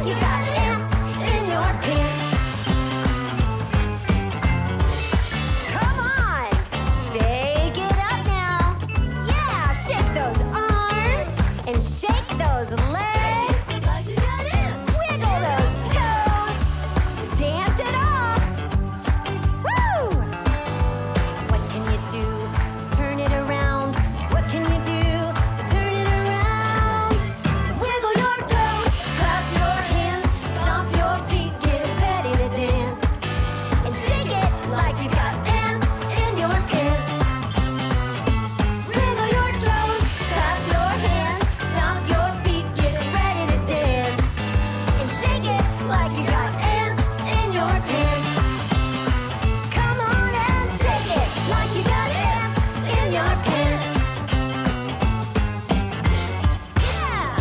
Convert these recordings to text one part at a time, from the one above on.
like you got ants in your pants. Come on, shake it up now. Yeah, shake those arms and shake those legs. Like you got ants. Wiggle those toes. Dance it off. Woo! What can you do to turn it around? What can you do to turn it around? Wiggle your toes, clap your hands, stomp your feet, get ready to dance. And shake it like you got ants in your pants. Wiggle your toes, clap your hands, stomp your feet, get ready to dance. And shake it like you got ants in your pants. Come on and shake it like you got ants in your pants. Yeah!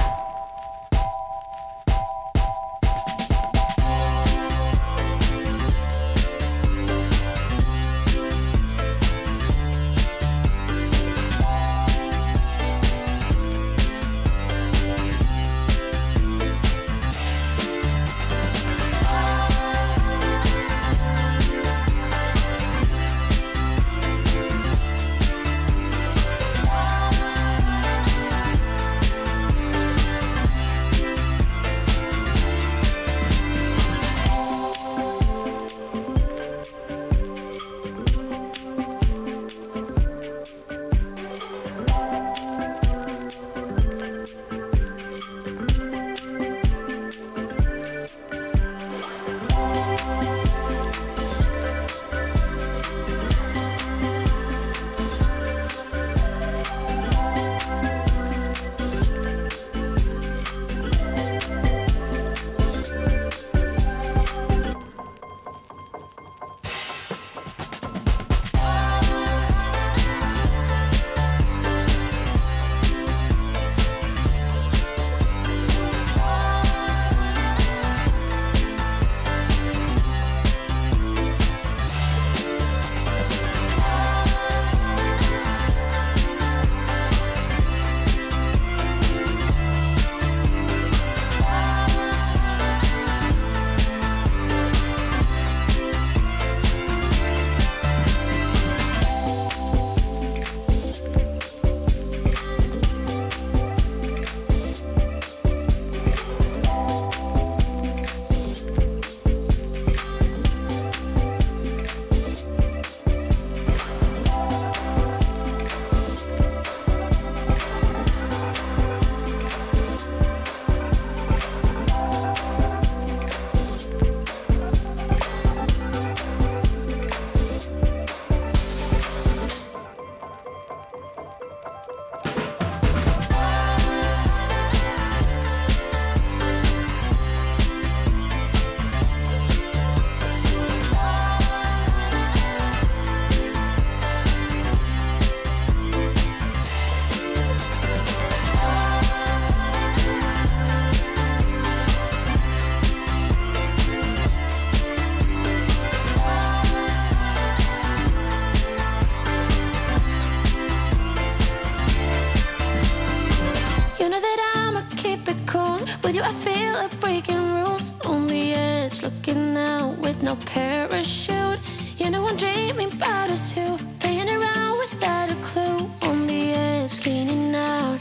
You know that I'ma keep it cool. With you I feel like breaking rules. On the edge, looking out with no parachute. You know I'm dreaming about us two, playing around without a clue. On the edge, cleaning out.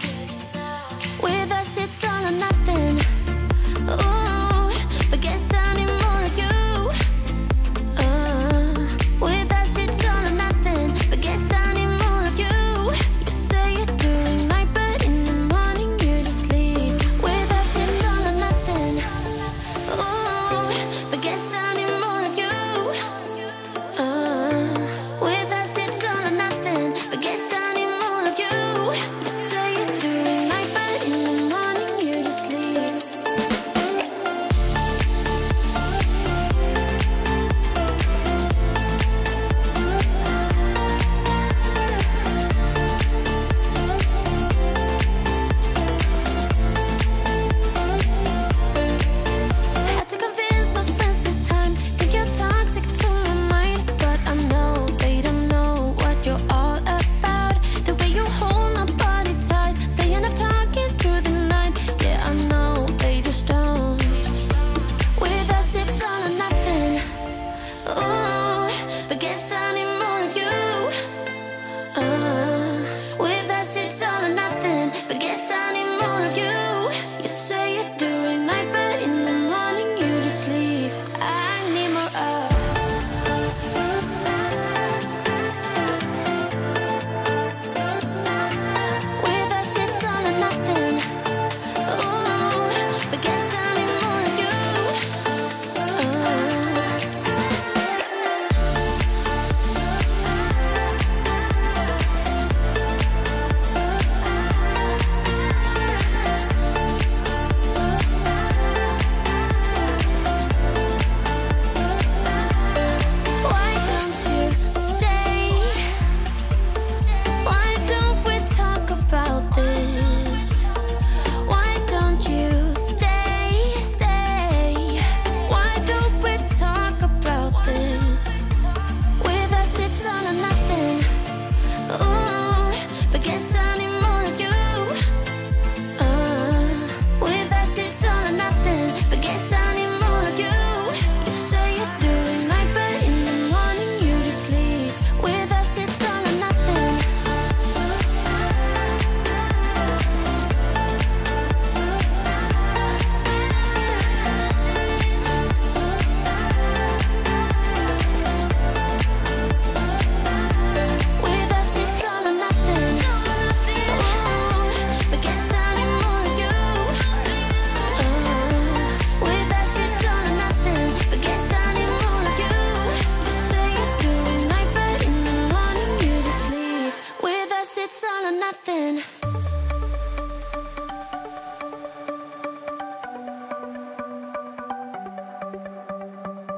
With us it's all or nothing. Ooh, but guess I need more of you. With us it's all or nothing, but guess I need more of you. You say it during night, but in the morning you just leave. With us it's all or nothing. Ooh, but guess I need more of you. With us it's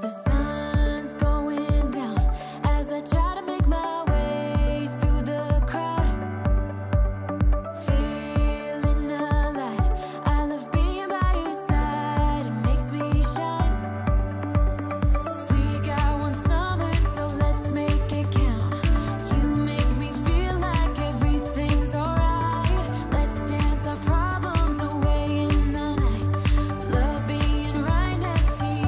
The sun's going down as I try to make my way through the crowd. Feeling alive, I love being by your side, it makes me shine. We got one summer, so let's make it count. You make me feel like everything's alright. Let's dance our problems away in the night. Love being right next to you.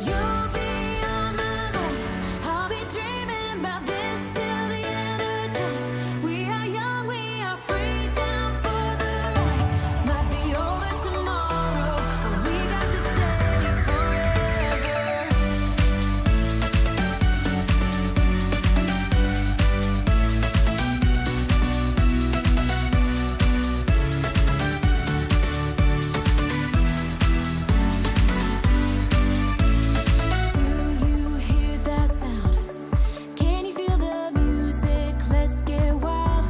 You'll be on my mind, I'll be dreaming about this till the end of time. We are young, we are free, down for the ride. Might be over tomorrow, but we got this day forever. Do you hear that sound? Can you feel the music? Let's get wild.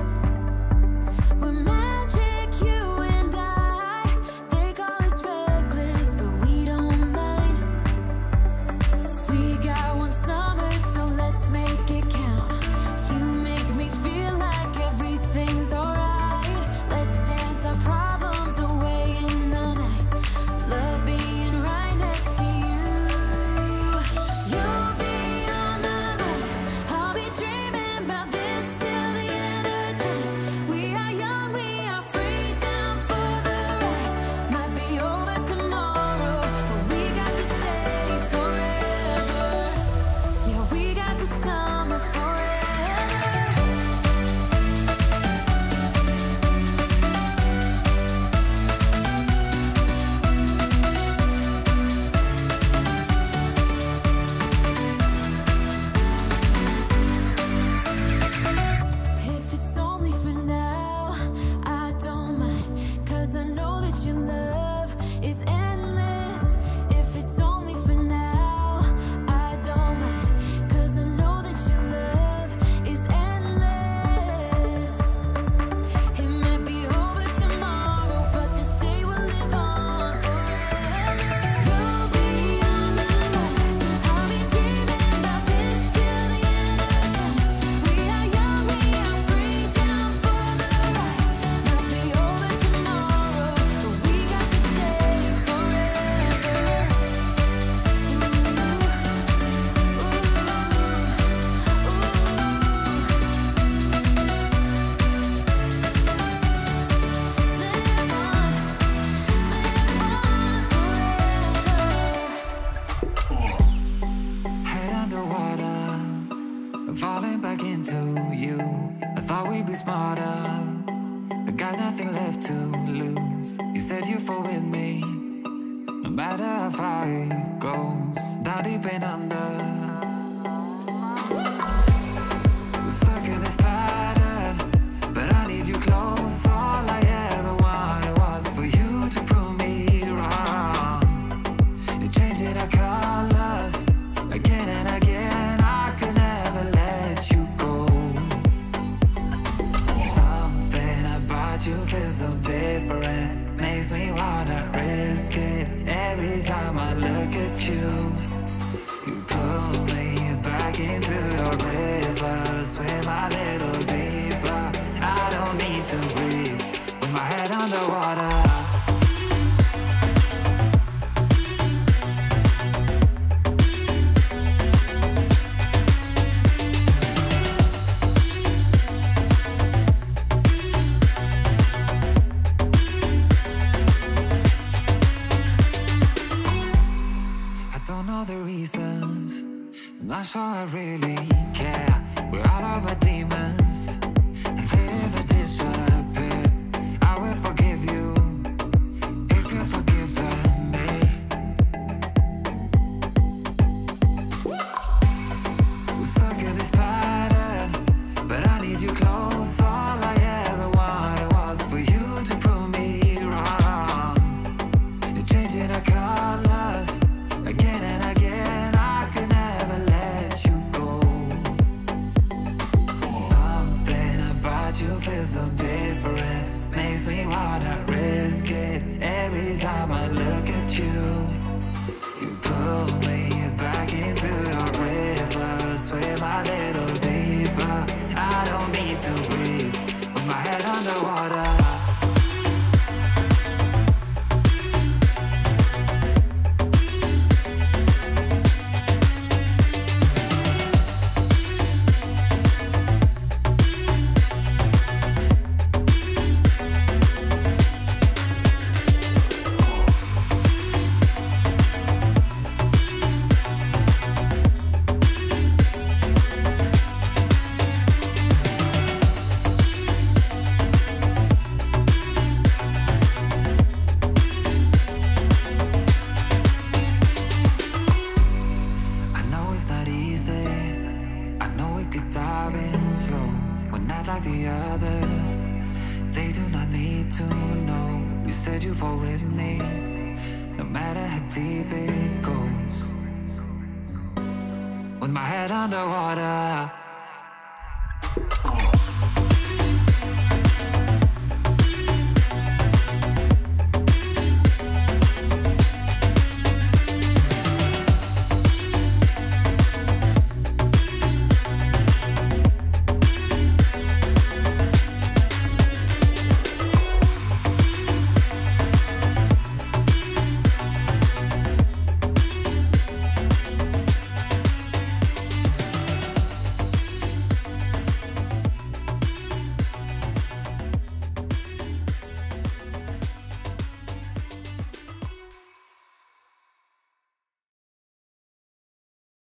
We're magic, you and I. They call us reckless, but we don't mind. We got one summer, so let's make it count. You make me feel like everything's alright. Let's dance our problems away in the night. Love being right next to you. You'll be on my mind, I'll be dreaming about this till the end of time. We are young, we are free, down for the ride. Might be over tomorrow, but we got this day forever. Yeah, we got the summer forever. If it's only for now, I don't mind, 'cause I know that your love is endless. If it's only for now, I don't mind, 'cause I know that your love is endless. It might be over tomorrow, but this day will live on forever. You'll be on my mind, I'll be dreaming about this till the end of time. We are young, we are free, down for the ride. Might be over tomorrow, but we got this day forever. Head underwater, falling back into you. I thought we'd be smarter, I got nothing left to lose. You said you fall with me, no matter how far it goes. Down deep and under, we're stuck in this pattern, but I need you close. All I ever wanted was for you to prove me wrong. You're changing our colors again and again. I could never let you go. Something about you feels so different, makes me wanna risk it. Every time I look at you, you pull me back into your river. Swim a little deeper, I don't need to breathe with my head underwater. I don't know the reasons, I'm not sure I really care. We're all of our demons, if they ever disappear, I will forgive you if you've forgiven me. We're stuck in this pattern, but I need you close. All I ever wanted was for you to prove me wrong. You're changing our colors again and again. I could never let you go. Something about you feels so different, makes me wanna risk it. Every time I look at you, you pull me back into your river, swim a little deeper. I don't need to breathe with my head underwater. With my head underwater.